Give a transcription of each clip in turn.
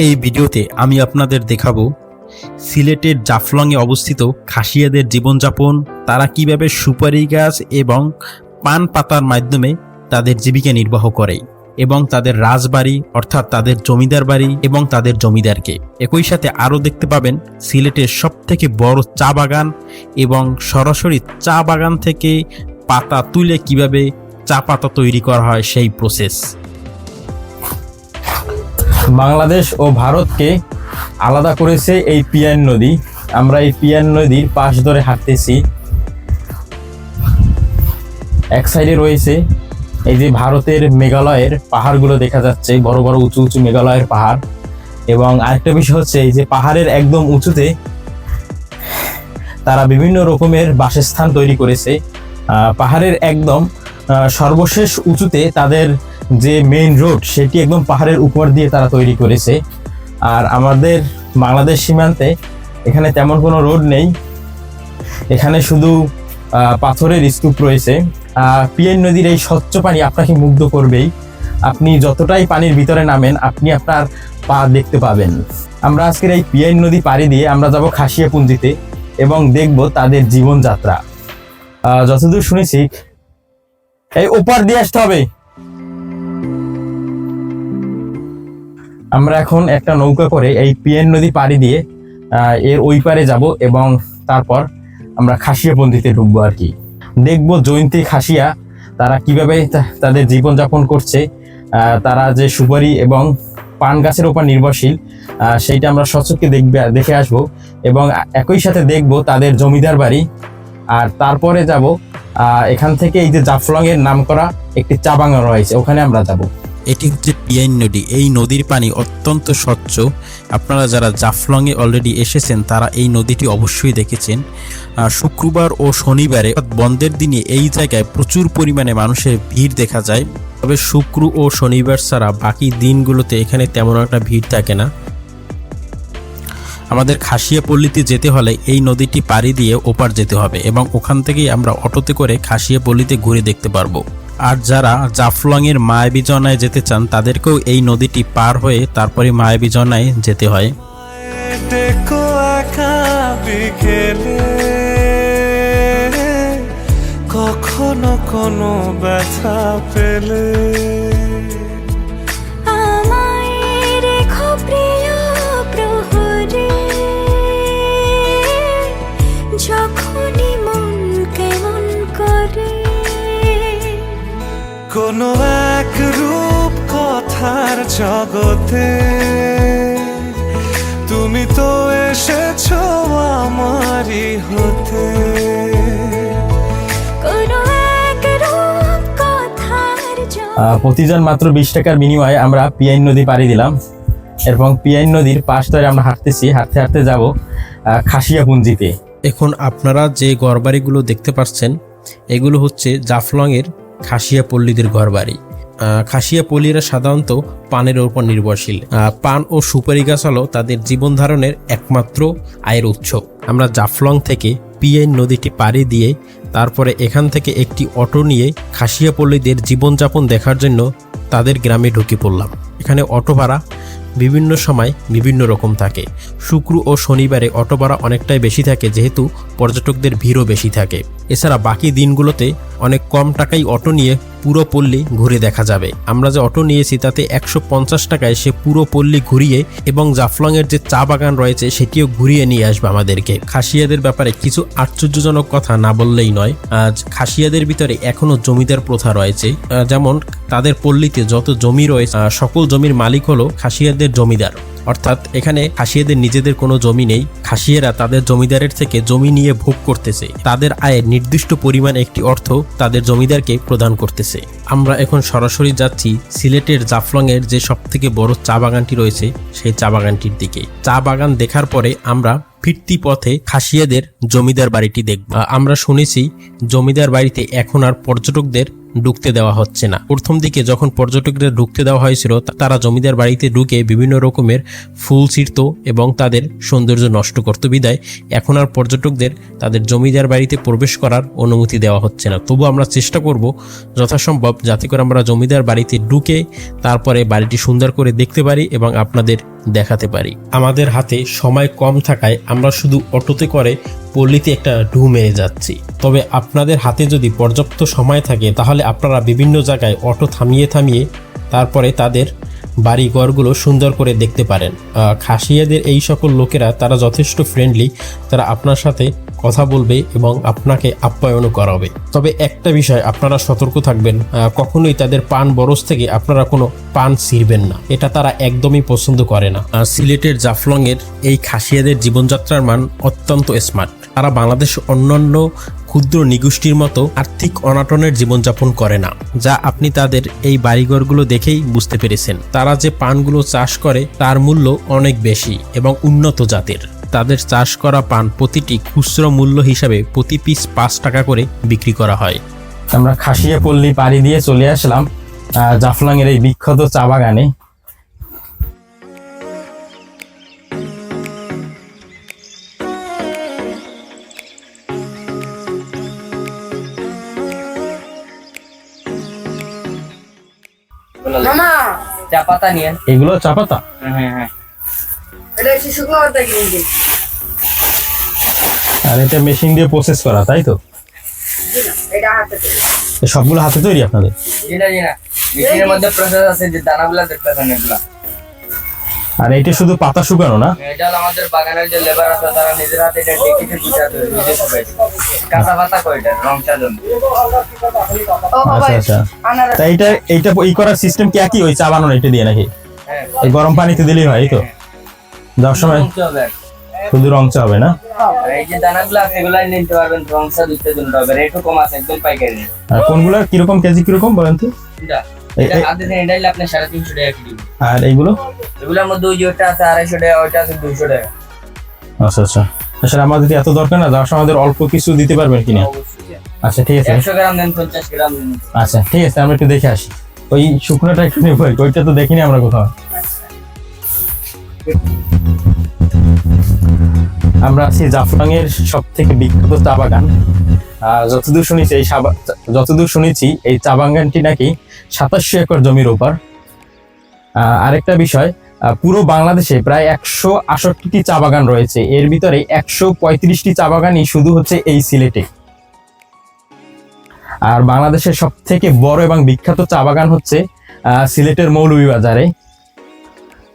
এই ভিডিওতে আমি আপনাদের দেখাবো সিলেটের জাফলংয়ে অবস্থিত খাসিয়াদের জীবনযাপন, তারা কিভাবে সুপারি গাছ এবং পান পাতার মাধ্যমে তাদের জীবিকা নির্বাহ করে এবং তাদের রাজবাড়ি অর্থাৎ তাদের জমিদার বাড়ি এবং তাদের জমিদারকে। একই সাথে আরও দেখতে পাবেন সিলেটের সবথেকে বড় চা বাগান এবং সরাসরি চা বাগান থেকে পাতা তুলে কিভাবে চা পাতা তৈরি করা হয় সেই প্রসেস। বাংলাদেশ ও ভারতকে আলাদা করেছে এই পিয়ান নদী। আমরা এই পিয়ান নদীর পাশ ধরে হাঁটতেছি। এক সাইডে রয়েছে এই যে ভারতের মেঘালয়ের পাহাড়গুলো দেখা যাচ্ছে, বড় বড় উঁচু উঁচু মেঘালয়ের পাহাড়। এবং আরেকটা বিষয় হচ্ছে এই যে পাহাড়ের একদম উঁচুতে তারা বিভিন্ন রকমের বাসস্থান তৈরি করেছে। পাহাড়ের একদম সর্বশেষ উঁচুতে তাদের যে মেইন রোড সেটি একদম পাহাড়ের উপর দিয়ে তারা তৈরি করেছে। আর আমাদের বাংলাদেশ সীমান্তে এখানে তেমন কোনো রোড নেই, এখানে শুধু পাথরের স্তূপ রয়েছে। পিয়ান নদীর এই স্বচ্ছ পানি আপনাকে মুগ্ধ করবেই। আপনি যতটাই পানির ভিতরে নামেন আপনি আপনার পা দেখতে পাবেন। আমরা আজকের এই পিয়ান নদী পাড়ি দিয়ে আমরা যাব খাসিয়াপুঞ্জিতে এবং দেখব তাদের জীবনযাত্রা। যতদূর শুনেছি এই ওপার দিয়ে আসতে হবে। আমরা এখন একটা নৌকা করে এই পিয়ান নদী পাড়ি দিয়ে এর ওই পারে যাব এবং তারপর আমরা খাসিয়াপুঞ্জিতে ঢুকবো আর কি। দেখবো জয়ন্তী খাসিয়া তারা কিভাবে তাদের জীবনযাপন করছে, তারা যে সুপারি এবং পান গাছের উপর নির্ভরশীল সেইটা আমরা সচক্ষে দেখে আসবো এবং একই সাথে দেখবো তাদের জমিদার বাড়ি। আর তারপরে যাব এখান থেকে এই যে জাফলং এর নাম করা একটি চা বাগান রয়েছে, ওখানে আমরা যাব। এটি হচ্ছে পিয়ান নদী। এই নদীর পানি অত্যন্ত স্বচ্ছ। আপনারা যারা জাফলংয়ে অলরেডি এসেছেন তারা এই নদীটি অবশ্যই দেখেছেন। শুক্রবার ও শনিবারে বন্ধের দিনে এই জায়গায় প্রচুর পরিমাণে মানুষের ভিড় দেখা যায়। তবে শুক্র ও শনিবার ছাড়া বাকি দিনগুলোতে এখানে তেমন একটা ভিড় থাকে না। আমাদের খাসিয়াপল্লীতে যেতে হলে এই নদীটি পাড়ি দিয়ে ওপার যেতে হবে এবং ওখান থেকেই আমরা অটোতে করে খাসিয়াপল্লীতে ঘুরে দেখতে পারবো। আর যারা জাফলংয়ের মায়াবী জনায় যেতে চান তাদেরকেও এই নদীটি পার হয়ে তারপরে মায়াবী জনায় যেতে হয়। কখনো কোনো ব্যথা পেলে কোনো এক রূপ কথার জগতে তুমি তো এসেছো আমারই হতে। প্রতিজন মাত্র 20 টাকার বিনিময়ে আমরা পিয়ান নদী পাড়ি দিলাম এবং পিয়ান নদীর পাশ ধরে আমরা হাঁটতেছি। হাঁটতে হাঁটতে যাব খাসিয়াপুঞ্জিতে। এখন আপনারা যে ঘরবাড়িগুলো দেখতে পাচ্ছেন এগুলো হচ্ছে জাফলংয়ের খাসিয়াপল্লীদের ঘরবাড়ি। খাসিয়াপল্লীরা সাধারণত পানের উপর নির্ভরশীল। পান ও সুপারি গাছ হলো তাদের জীবন ধারণের একমাত্র আয়ের উৎস। আমরা জাফলং থেকে পিয়ান নদীটি পাড়ি দিয়ে তারপরে এখান থেকে একটি অটো নিয়ে খাসিয়াপল্লীদের জীবনযাপন দেখার জন্য তাদের গ্রামে ঢুকে পড়লাম। এখানে অটো ভাড়া বিভিন্ন সময় বিভিন্ন রকম থাকে। শুক্র ও শনিবারে অটো ভাড়া অনেকটাই বেশি থাকে যেহেতু পর্যটকদের ভিড়ও বেশি থাকে। এছাড়া বাকি দিনগুলোতে অনেক কম টাকায় অটো নিয়ে পুরো পল্লী ঘুরে দেখা যাবে। আমরা যে অটো নিয়েছি তাতে 150 টাকায় সে পুরো পল্লী ঘুরিয়ে এবং জাফলংয়ের যে চা বাগান রয়েছে সেটিও ঘুরিয়ে নিয়ে আসবে আমাদেরকে। খাসিয়াদের ব্যাপারে কিছু আশ্চর্যজনক কথা না বললেই নয়। আজ খাসিয়াদের ভিতরে এখনো জমিদার প্রথা রয়েছে। যেমন তাদের পল্লীতে যত জমি রয়েছে সকল জমির মালিক হলো খাসিয়াদের জমিদার। অর্থাৎ এখানে খাসিয়াদের নিজেদের কোনো জমি নেই, খাসিয়ারা তাদের জমিদারের থেকে জমি নিয়ে ভোগ করতেছে। তাদের আয়ের নির্দিষ্ট পরিমাণ একটি অর্থ তাদের জমিদারকে প্রদান করতেছে। আমরা এখন সরাসরি যাচ্ছি সিলেটের জাফলংয়ের যে সবথেকে বড় চা বাগানটি রয়েছে সেই চা বাগানটির দিকে। চা বাগান দেখার পরে আমরা ফিরতি পথে খাসিয়াদের জমিদার বাড়িটি দেখব। আমরা শুনেছি জমিদার বাড়িতে এখন আর পর্যটকদের ঢুকতে দেওয়া হচ্ছে না। প্রথম দিকে যখন পর্যটকদের ঢুকতে দেওয়া হয়েছিল তারা জমিদার বাড়িতে ঢুকে বিভিন্ন রকমের ফুল ছিঁড়ত এবং তাদের সৌন্দর্য নষ্ট করত, বিদায় এখন আর পর্যটকদের তাদের জমিদার বাড়িতে প্রবেশ করার অনুমতি দেওয়া হচ্ছে না। তবু আমরা চেষ্টা করব যথাসম্ভব যাতে করে আমরা জমিদার বাড়িতে ঢুকে তারপরে বাড়িটি সুন্দর করে দেখতে পারি এবং আপনাদের দেখাতে পারি। আমাদের হাতে সময় কম থাকায় আমরা শুধু অটোতে করে পল্লীতে একটা ঢু মেরে যাচ্ছি। তবে আপনাদের হাতে যদি পর্যাপ্ত সময় থাকে তাহলে আপনারা বিভিন্ন জায়গায় অটো থামিয়ে থামিয়ে তারপরে তাদের বাড়ি ঘরগুলো সুন্দর করে দেখতে পারেন। খাসিয়াদের এই সকল লোকেরা তারা যথেষ্ট ফ্রেন্ডলি, তারা আপনার সাথে কথা বলবে এবং আপনাকে আপ্যায়নও করাবে। তবে একটা বিষয় আপনারা সতর্ক থাকবেন, কখনোই তাদের পান বরজ থেকে আপনারা কোনো পান ছিঁড়বেন না, এটা তারা একদমই পছন্দ করে না। সিলেটের জাফলংয়ের এই খাসিয়াদের জীবনযাত্রার মান অত্যন্ত স্মার্ট। তারা বাংলাদেশ অন্যান্য ক্ষুদ্র নিগোষ্ঠীর মতো আর্থিক অনাটনের জীবনযাপন করে না, যা আপনি তাদের এই বাড়িঘরগুলো দেখেই বুঝতে পেরেছেন। তারা যে পানগুলো চাষ করে তার মূল্য অনেক বেশি এবং উন্নত জাতের। তাদের চাষ করা পান প্রতিটি খুচরো মূল্য হিসাবে প্রতি পিস 5 টাকা করে বিক্রি করা হয়। আমরা খাসিয়া পল্লী পাড়ি দিয়ে চলে আসলাম জাফলংয়ের এই বিখ্যাত চা বাগানে। মামা চা পাতা নিয়ে এগুলো চা পাতা? হ্যাঁ এটা হচ্ছে শুকনো পাতা কিনছি। আর এটা মেশিন দিয়ে প্রসেস করা, তাই তো? এটা হাতে তৈরি। এই সবগুলো হাতে তৈরি আপনাদের? জি না মেশিনের মধ্যে প্রসেস আছে, যে দানাগুলা দেখতেছেন এগুলা। আর এটা শুধু পাতা শুকানো না? এটা হলো আমাদের বাগানের যে লেবার আছে তারা নিজের হাতে এটা ডেকেটে গুছাতে নিজে শুকাইছে। কাঁচা পাতা কয়টা রং চা জন্য। আচ্ছা আচ্ছা। তাই এইটা এই করার সিস্টেম কি একই ওই চা বানানো এটা দিয়ে নাকি? হ্যাঁ এই গরম পানিতে দিলেই হয়, এই তো? যাওয়ার সময় রং চা হবে। শুধু রং চা হবে না? আর এই যে দানাগুলো আছে এগুলাই নিতে পারবেন, রং চা দুধের জন্য হবে। রেটও কম আছে, একদম পাইকারি। আর কোনগুলো কিরকম কেজি কিরকম বলেন তো? এটা হাতে দেন, এটাই আপনি 350 টাকা কিলো। আর এইগুলো? এগুলোর মধ্যে ওই যে ওটা আছে 250 টাকা, ওইটা আছে 200 টাকা। আচ্ছা আচ্ছা। আসলে আমাদের এত দরকার না, যাওয়ার সময় আমাদের অল্প কিছু দিতে পারবেন কিনা? আচ্ছা ঠিক আছে। 100 গ্রাম দেন, 50 গ্রাম দেন। আচ্ছা ঠিক আছে, আমরা একটু দেখে আসি। ওই শুকনোটা একটু নেবো, ওইটা তো দেখিনি আমরা কোথাও। আমরা আছি জাফলংয়ের সব থেকে বিখ্যাত চা বাগান। যতদূর শুনেছি এই চা বাগানটি নাকি 2700 একর জমির উপর। আরেকটা বিষয়, পুরো বাংলাদেশে প্রায় 168টি চা বাগান রয়েছে, এর ভিতরে 135টি চা বাগানই শুধু হচ্ছে এই সিলেটে। আর বাংলাদেশের সব থেকে বড় এবং বিখ্যাত চা বাগান হচ্ছে সিলেটের মৌলভীবাজারে।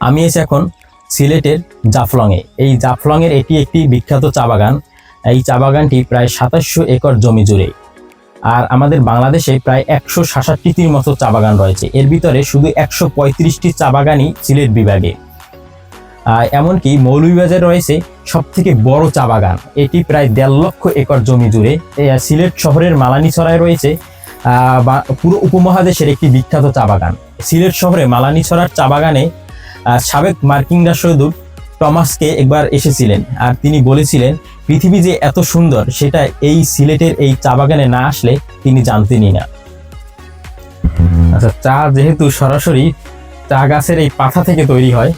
আমি এসে এখন সিলেটের জাফলংয়ে। এই জাফলংয়ের এটি একটি বিখ্যাত চা বাগান। এই চা বাগানটি প্রায় 2700 একর জমি জুড়ে। আর আমাদের বাংলাদেশে প্রায় 166টির মতো চা বাগান রয়েছে, এর ভিতরে শুধু 135টি চা বাগানই সিলেট বিভাগে। এমনকি মৌলভীবাজারে রয়েছে সব থেকে বড় চা বাগান, এটি প্রায় 1.5 লক্ষ একর জমি জুড়ে। সিলেট শহরের মালানীছড়ায় রয়েছে পুরো উপমহাদেশের একটি বিখ্যাত চা বাগান। সিলেট শহরে মালানীছড়ার চা বাগানে সাবেক মার্কিন রাষ্ট্রদূত টমাসকে একবার এসেছিলেন, আর তিনি বলেছিলেন পৃথিবী যে এত সুন্দর সেটা এই সিলেটের এই চা বাগানে না আসলে তিনি জানতেনই না। আচ্ছা, চা যেহেতু সরাসরি চা গাছের এই পাতা থেকে তৈরি হয়,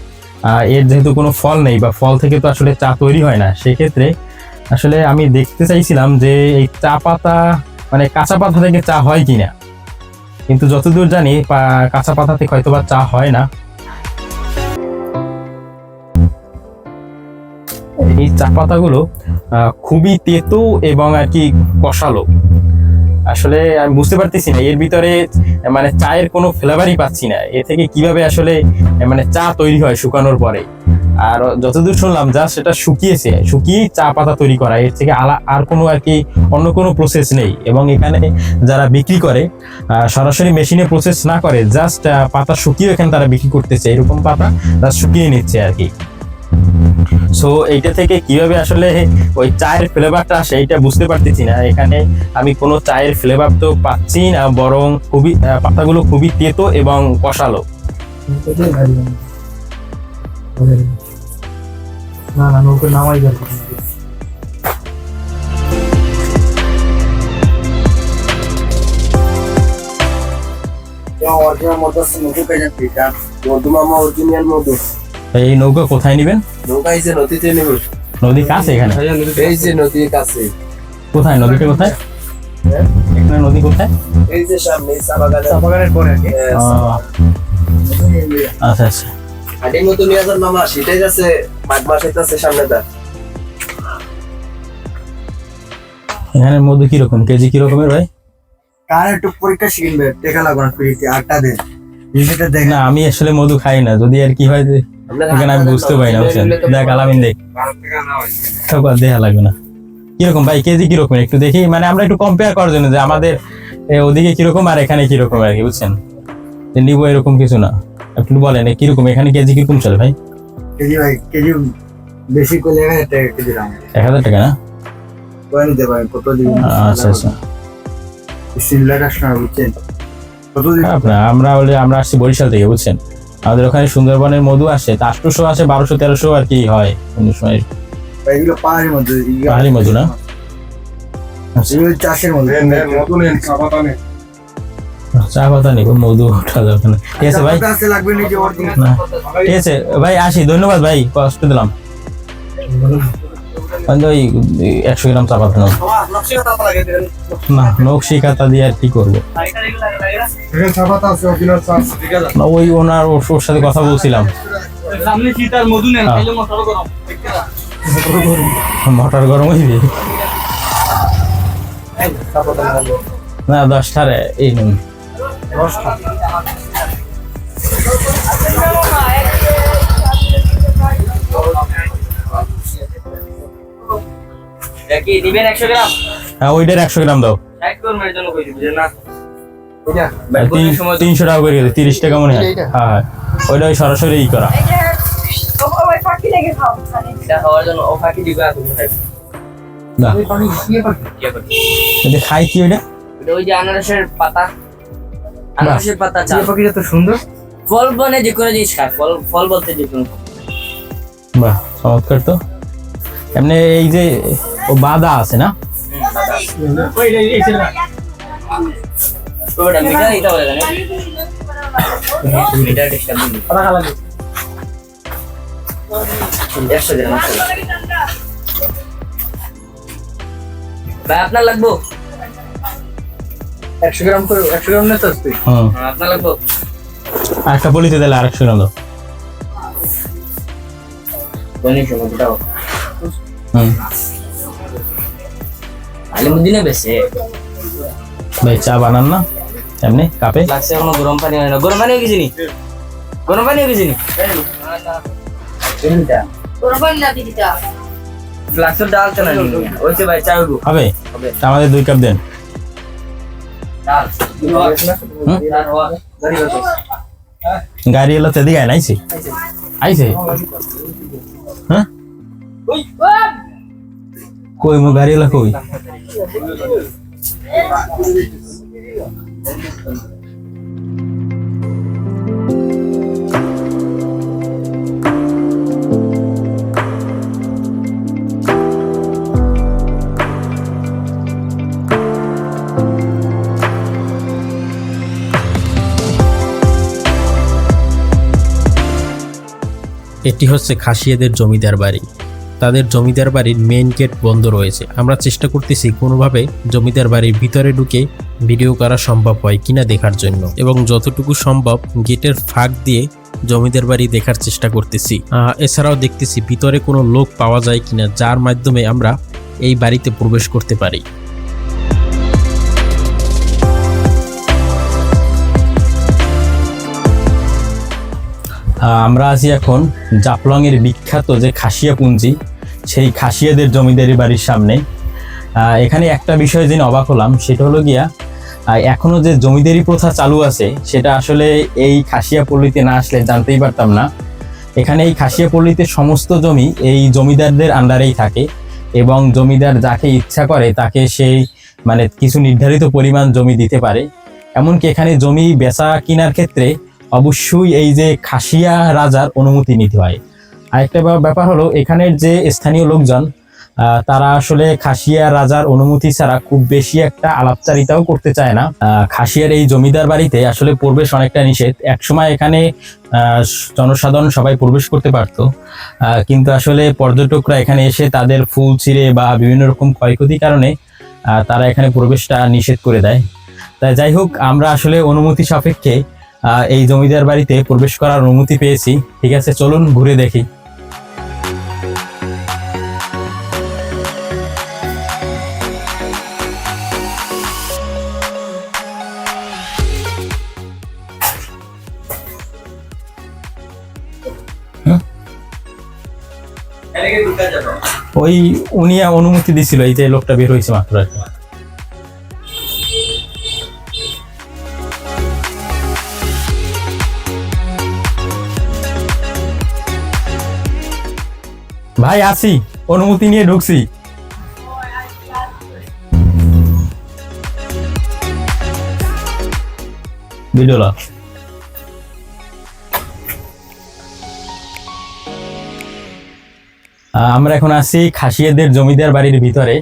এর যেহেতু কোনো ফল নেই বা ফল থেকে তো আসলে চা তৈরি হয় না, সেক্ষেত্রে আসলে আমি দেখতে চাইছিলাম যে এই চা পাতা মানে কাঁচা পাতা থেকে চা হয় কিনা, কিন্তু যতদূর জানি কাঁচা পাতা থেকে হয়তো বা চা হয় না। এই চা পাতাগুলো খুবই তেতো এবং আর কি কষালো। আসলে আমি বুঝতে পারতেছি না এর ভিতরে মানে চায়ের কোনো ফ্লেভারই পাচ্ছি না, এ থেকে কিভাবে আসলে মানে চা তৈরি হয় শুকানোর পরে। আর যতদূর শুনলাম যা সেটা শুকিয়েই চা পাতা তৈরি করা, এর থেকে আর কোনো আর কি অন্য কোনো প্রসেস নেই। এবং এখানে যারা বিক্রি করে সরাসরি মেশিনে প্রসেস না করে, জাস্ট পাতা শুকিয়ে এখানে তারা বিক্রি করতেছে, এরকম পাতা তারা শুকিয়ে নিচ্ছে আর কি। সো এইটা থেকে কিভাবে আসলে ওই চায়ের ফ্লেভারটা আসে এইটা বুঝতে পারতেছি না। এখানে আমি কোনো চায়ের ফ্লেভার তো পাচ্ছি না, বরং খুবই পাতাগুলো খুবই তেতো এবং কষালো। এই নৌকা কোথায় নিবেন? নৌকা এই যে নদীতে নেব। নদী কাছে এখানে? এই যে নদীর কাছে। কোথায় নদীটা কোথায়? এখানে নদী কোথায়? এই যে সামনে চা বাগানের পরে। আচ্ছা আচ্ছা। হাটের মতো নিয়ে যান মামা, সেটাই যাচ্ছে মাঘ মাসে যাচ্ছে সামনেটা। এখানে মধু কিরকম, কেজি কিরকমের ভাই? কার একটু পরীক্ষা শিখবে, টেকা লাগবে না, ফ্রিতে আটটা দেন, যেটা দেখ না আমি আসলে মধু খাই না, যদি আর কি হয় যে এখানে আমি বুঝতে পারি না বুঝছেন। দেখ আলামিন দেখ, দেখা লাগবে না। কিরকম ভাই কেজি কিরকম একটু দেখি, মানে আমরা একটু কম্পেয়ার করার জন্য যে আমাদের ওদিকে কিরকম আর এখানে কিরকম আর কি, বুঝছেন। যে নিবো এরকম কিছু না, একটু বলেন কিরকম এখানে কেজি কিরকম চলে ভাই? কেজি ভাই, কেজি বেশি করলে 1000 টাকা কেজি দাম 1000 টাকা না? করে নিতে পারেন। কত দিন? আচ্ছা আচ্ছা, সিমলা কাস্টমার, বুঝছেন, কত দিন? আমরা আসছি বরিশাল থেকে, বুঝছেন। আমাদের ওখানে সুন্দরবনের মধু আসে, তা 800 আসে, 1200-1300 আর কি হয় কোন সময়। এগুলো পাহাড়ের মধ্যে, পাহাড়ি মধু না? এগুলো চাষের মধ্যে। চা পাতা নেই, মধু ওঠা যাবে না। ঠিক আছে ভাই, কাছে লাগবে না যে অরিজিনাল। না ঠিক আছে ভাই, আসি, ধন্যবাদ ভাই, কষ্ট দিলাম। ওই 100 গ্রাম চা পাতা নাও। না নকশি কাতা দিয়ে আর কি করবো না, ওই ওর সাথে কথা বলছিলাম। মোটর গরম হইবে না, 10টার এই নুন। কি দিবেন 100 গ্রাম? হ্যাঁ ওইটার 100 গ্রাম দাও। 60 গরমের জন্য কই দিবেন না? 300 টাকা করে গেছে, 30 টাকা মনে হয়। হ্যাঁ ওইটা ওই সরাসরি ই করা। এটা হওয়ার জন্য ও ফাঁকি দিবে আর তুমি খাইবে। না এটা খাই কি ওইটা? এটা ওই যে আনারসের পাতা, আনারসের পাতা চা। পাখিটা তো সুন্দর। ফল বনে যে কোনো জিনিস খায়, ফল বলতে যে কোনো। বাহ চমৎকার তো। এমনি এই যে ও বাদা আছে না, ওটা মিঠা এটা বলে জানেন? মিঠা টেস্টটা দিন। 100 গ্রাম আছে। ভাই আপনার লাগবো? 100 গ্রাম করে, 100 গ্রাম না তো তুই? আপনার লাগবো? আর একটা বলিতে দিলে 100 গ্রাম দাও। বনি সময় দাও। আলিমুদ্দিনে বেশি ভাই চা বানান না এমনি কাপে? লাগছে এখনো গরম পানি হয় না। গরম পানি হয়ে গেছে নি? গরম পানি হয়ে গেছে নি? ফ্লাক্সের ডাল তো না ওইছে ভাই চা হইব। হবে? আমাদের 2 কাপ দেন। ডাল গাড়ি এলো তেদিকে আইছে আইছে হ্যাঁ কই মো গাড়ি এলো কই? এটি হচ্ছে খাসিয়াদের জমিদার বাড়ি। তাদের জমিদার বাড়ির মেইন গেট বন্ধ রয়েছে। আমরা চেষ্টা করতেছি কোনোভাবে জমিদার বাড়ির ভিতরে ঢুকে ভিডিও করা সম্ভব হয় কিনা দেখার জন্য, এবং যতটুকু সম্ভব গেটের ফাঁক দিয়ে জমিদার বাড়ি দেখার চেষ্টা করতেছি। এছাড়াও দেখতেছি ভিতরে কোনো লোক পাওয়া যায় কিনা যার মাধ্যমে আমরা এই বাড়িতে প্রবেশ করতে পারি। আমরা আছি এখন জাফলং এর বিখ্যাত যে খাসিয়া পুঞ্জি, সেই খাসিয়াদের জমিদারি বাড়ির সামনে। এখানে একটা বিষয় জেনে অবাক হলাম, সেটা হলো গিয়া এখনো যে জমিদারি প্রথা চালু আছে সেটা আসলে এই খাসিয়া পল্লীতে না আসলে জানতেই পারতাম না। এখানে এই খাসিয়া পল্লীতে সমস্ত জমি এই জমিদারদের আন্ডারেই থাকে, এবং জমিদার যাকে ইচ্ছা করে তাকে সেই মানে কিছু নির্ধারিত পরিমাণ জমি দিতে পারে। এমনকি এখানে জমি বেচা কেনার ক্ষেত্রে অবশ্যই এই যে খাসিয়া রাজার অনুমতি নিতে হয়। আরেকটা ব্যাপার হলো এখানের যে স্থানীয় লোকজন তারা আসলে খাসিয়া রাজার অনুমতি ছাড়া খুব বেশি একটা আলাপচারিতাও করতে চায় না। খাসিয়ার এই জমিদার বাড়িতে আসলে প্রবেশ অনেকটা নিষেধ। একসময় এখানে জনসাধারণ সবাই প্রবেশ করতে পারতো, কিন্তু আসলে পর্যটকরা এখানে এসে তাদের ফুল ছিঁড়ে বা বিভিন্ন রকম ক্ষয়ক্ষতির কারণে তারা এখানে প্রবেশটা নিষেধ করে দেয়। তাই যাই হোক, আমরা আসলে অনুমতি সাপেক্ষে এই জমিদার বাড়িতে প্রবেশ করার অনুমতি পেয়েছি। ঠিক আছে, চলুন ঘুরে দেখি। ওই উনি অনুমতি দিছিল, এই যে লোকটা বের হয়েছে মাত্র আর কি। ভাই আসি, অনুমতি নিয়ে ঢুকছি। ভিডিওলা আমরা এখন আছি খাসিয়াদের জমিদার বাড়ির ভিতরে।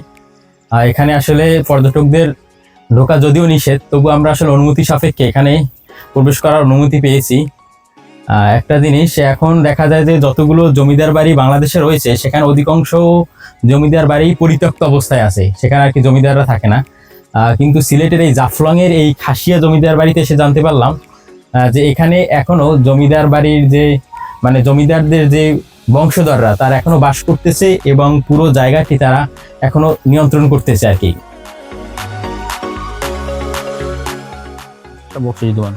এখানে আসলে পর্যটকদের ঢোকা যদিও নিষেধ, তবু আমরা আসলে অনুমতি সাপেক্ষে এখানে প্রবেশ করার অনুমতি পেয়েছি। একটা জিনিস এখন দেখা যায় যে যতগুলো জমিদার বাড়ি বাংলাদেশে রয়েছে সেখানে অধিকাংশ জমিদার বাড়ি পরিত্যক্ত অবস্থায় আছে, সেখানে আর কি জমিদাররা থাকে না। কিন্তু সিলেটের এই জাফলংয়ের এই খাসিয়া জমিদার বাড়িতে এসে জানতে পারলাম যে এখানে এখনো জমিদার বাড়ির যে মানে জমিদারদের যে বংশধররা তারা এখনো বাস করতেছে এবং পুরো জায়গাটি তারা এখনো নিয়ন্ত্রণ করতেছে আর কি। বকশিস দোকান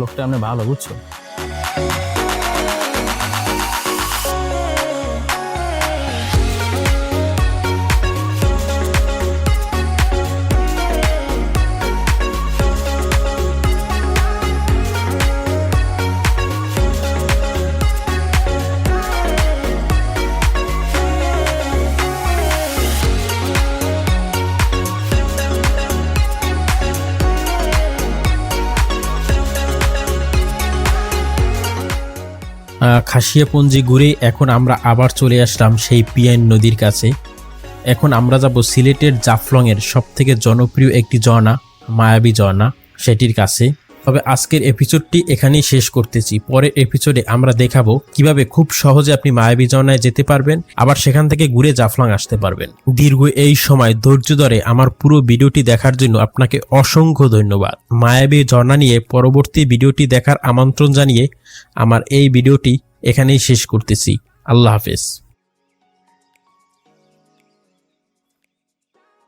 লোকটা আপনি ভালো বুঝছো। খাসিয়াপঞ্জি ঘুরে এখন আমরা আবার চলে আসলাম সেই পিয়াইন নদীর কাছে। এখন আমরা যাব সিলেটের জাফলংয়ের সবথেকে জনপ্রিয় একটি ঝর্ণা, মায়াবী ঝর্ণা, সেটির কাছে। তবে আজকের এপিসোডটি এখানেই শেষ করতেছি। পরের এপিসোডে আমরা দেখাবো কিভাবে খুব সহজে আপনি মায়াবী ঝর্ণায় যেতে পারবেন, আবার সেখান থেকে ঘুরে জাফলং আসতে পারবেন। দীর্ঘ এই সময় ধৈর্য ধরে আমার পুরো ভিডিওটি দেখার জন্য আপনাকে অসংখ্য ধন্যবাদ। মায়াবী ঝর্ণা নিয়ে পরবর্তী ভিডিওটি দেখার আমন্ত্রণ জানিয়ে আমার এই ভিডিওটি এখানেই শেষ করতেছি। আল্লাহ হাফেজ।